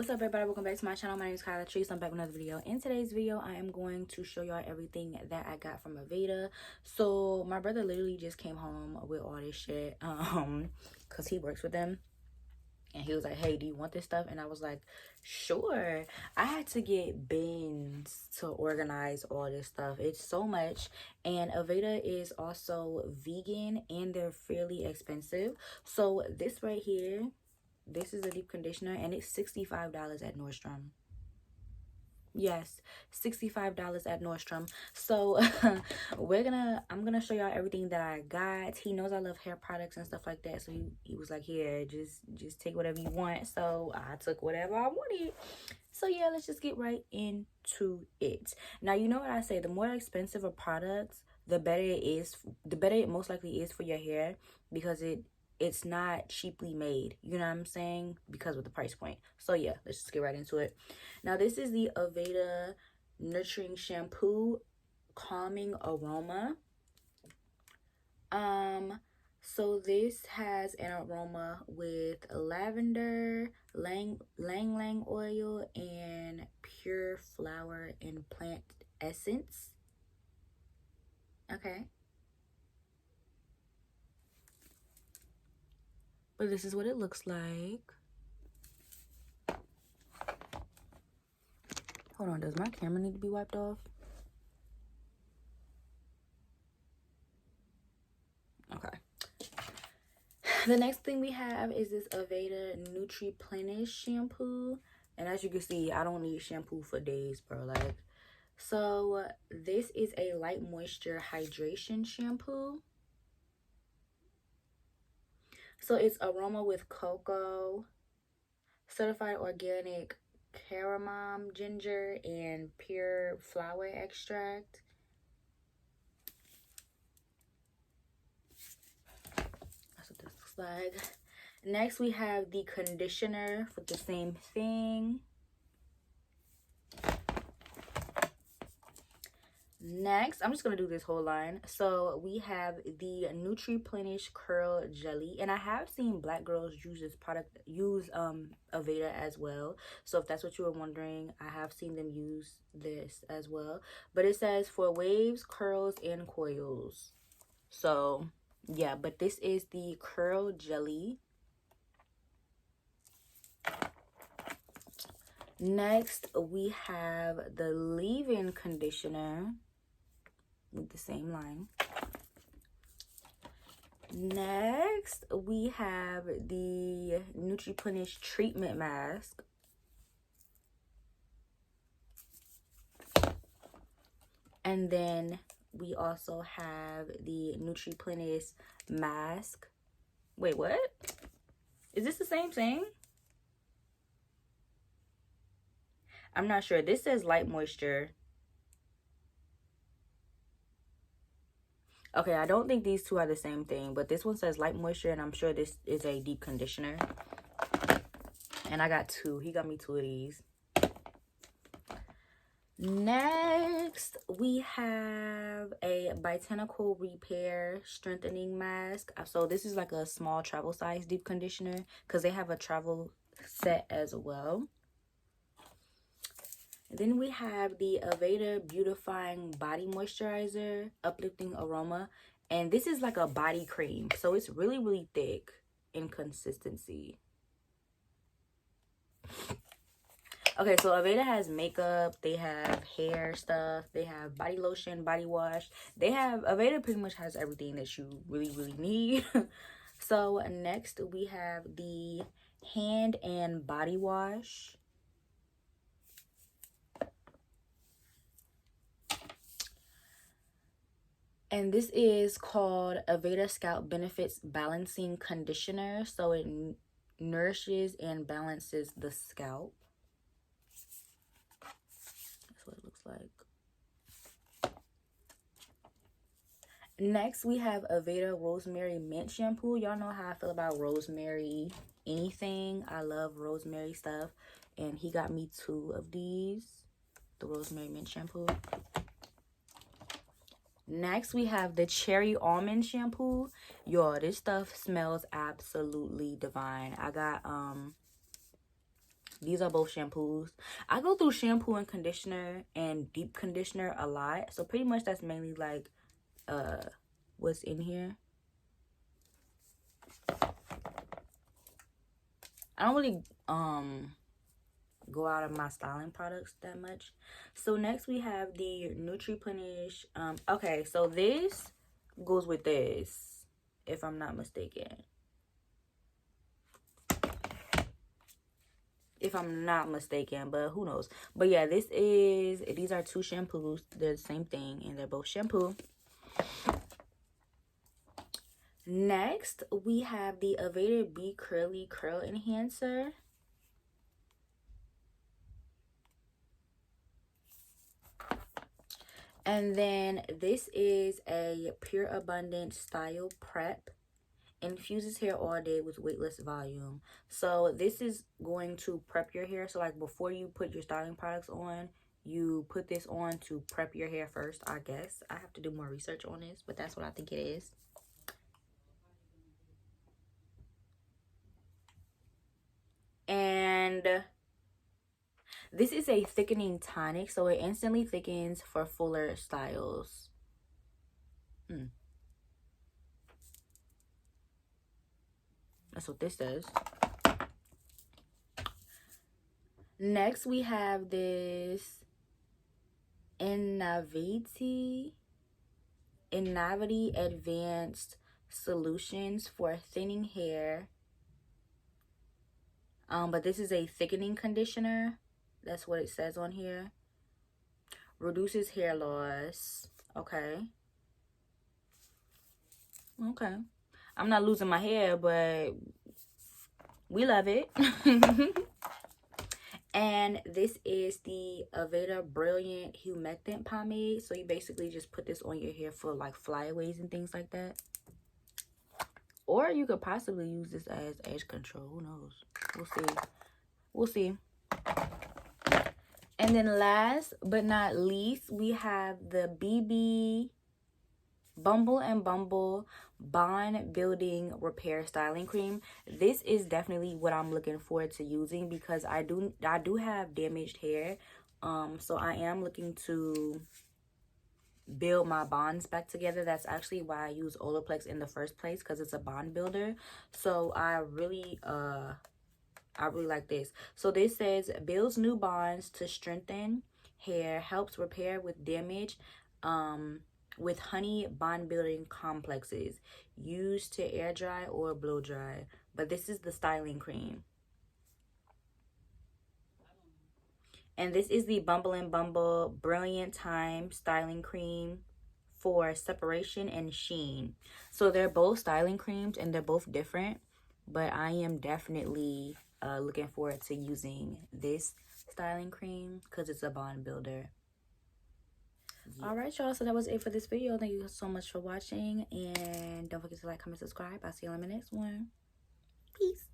What's up, everybody? Welcome back to my channel. My name is Kyla Trees. I'm back with another video. In today's video, I am going to show y'all everything that I got from Aveda. So my brother literally just came home with all this shit because he works with them, and he was like, hey, do you want this stuff? And I was like, sure. I had to get bins to organize all this stuff. It's so much. And Aveda is also vegan and they're fairly expensive. So this right here, this is a deep conditioner, and it's $65 at Nordstrom. Yes, $65 at Nordstrom. So I'm gonna show y'all everything that I got. He knows I love hair products and stuff like that, so he was like, here, just take whatever you want. So I took whatever I wanted. So yeah, let's just get right into it. Now, you know what I say, the more expensive a product, the better it most likely is for your hair, because it's not cheaply made, you know what I'm saying, because of the price point. So yeah, let's just get right into it. Now, this is the Aveda Nurturing Shampoo Calming Aroma. So this has an aroma with lavender, lang lang oil, and pure flower and plant essence. Okay. But this is what it looks like. Hold on, does my camera need to be wiped off? Okay. The next thing we have is this Aveda Nutri-Plenish shampoo. And as you can see, I don't need shampoo for days, bro. Like, so this is a light moisture hydration shampoo. So it's aroma with cocoa, certified organic cardamom, ginger, and pure flower extract. That's what this looks like. Next, we have the conditioner for the same thing. Next, I'm just gonna do this whole line. So we have the Nutri-Plenish Curl Jelly, and I have seen black girls use this product, Aveda as well. So if that's what you were wondering, I have seen them use this as well. But it says for waves, curls, and coils. So yeah, but this is the Curl Jelly. Next, we have the leave-in conditioner with the same line. Next, we have the Nutri-Plenish treatment mask. And then we also have the Nutri-Plenish mask. Wait, what? Is this the same thing? I'm not sure. This says light moisture. Okay, I don't think these two are the same thing, but this one says light moisture, and I'm sure this is a deep conditioner. And I got two. He got me two of these. Next, we have a Botanical Repair Strengthening Mask. So this is like a small travel size deep conditioner, because they have a travel set as well. Then we have the Aveda Beautifying Body Moisturizer, Uplifting Aroma. And this is like a body cream. So it's really, really thick in consistency. Okay, so Aveda has makeup. They have hair stuff. They have body lotion, body wash. Aveda pretty much has everything that you really, really need. So next we have the hand and body wash. And this is called Aveda Scalp Benefits Balancing Conditioner. So it nourishes and balances the scalp. That's what it looks like. Next, we have Aveda Rosemary Mint Shampoo. Y'all know how I feel about rosemary anything. I love rosemary stuff. And he got me two of these. The Rosemary Mint Shampoo. Next, we have the Cherry Almond Shampoo. Yo, this stuff smells absolutely divine. I got These are both shampoos. I go through shampoo and conditioner and deep conditioner a lot. So pretty much that's mainly like what's in here. I don't really go out of my styling products that much. So next we have the Nutri-Plenish. Okay, so this goes with this, if I'm not mistaken. If I'm not mistaken, but who knows. But yeah, these are two shampoos. They're the same thing, and they're both shampoo. Next, we have the Aveda B Curly Curl Enhancer. And then this is a Pure Abundant Style Prep. Infuses hair all day with weightless volume. So this is going to prep your hair. So like before you put your styling products on, you put this on to prep your hair first, I guess. I have to do more research on this, but that's what I think it is. And this is a thickening tonic, so it instantly thickens for fuller styles. That's what this does. Next, we have this Inavity Advanced Solutions for thinning hair. But this is a thickening conditioner. That's what it says on here. Reduces hair loss. Okay. Okay. I'm not losing my hair, but we love it. And this is the Aveda Brilliant Humectant Pomade. So you basically just put this on your hair for like flyaways and things like that. Or you could possibly use this as edge control. Who knows? We'll see. We'll see. And then last but not least, we have the BB Bumble and Bumble Bond Building Repair Styling Cream. This is definitely what I'm looking forward to using because I do have damaged hair. So I am looking to build my bonds back together. That's actually why I use Olaplex in the first place, because it's a bond builder. So I really like this. So this says builds new bonds to strengthen hair, helps repair with damage with honey bond building complexes, used to air dry or blow dry. But this is the styling cream. And this is the Bumble and Bumble Brilliant Time Styling Cream for separation and sheen. So they're both styling creams and they're both different, but I am definitely looking forward to using this styling cream because it's a bond builder. Yeah. All right, y'all, so that was it for this video. Thank you so much for watching, and don't forget to like, comment, subscribe. I'll see you on the next one. Peace.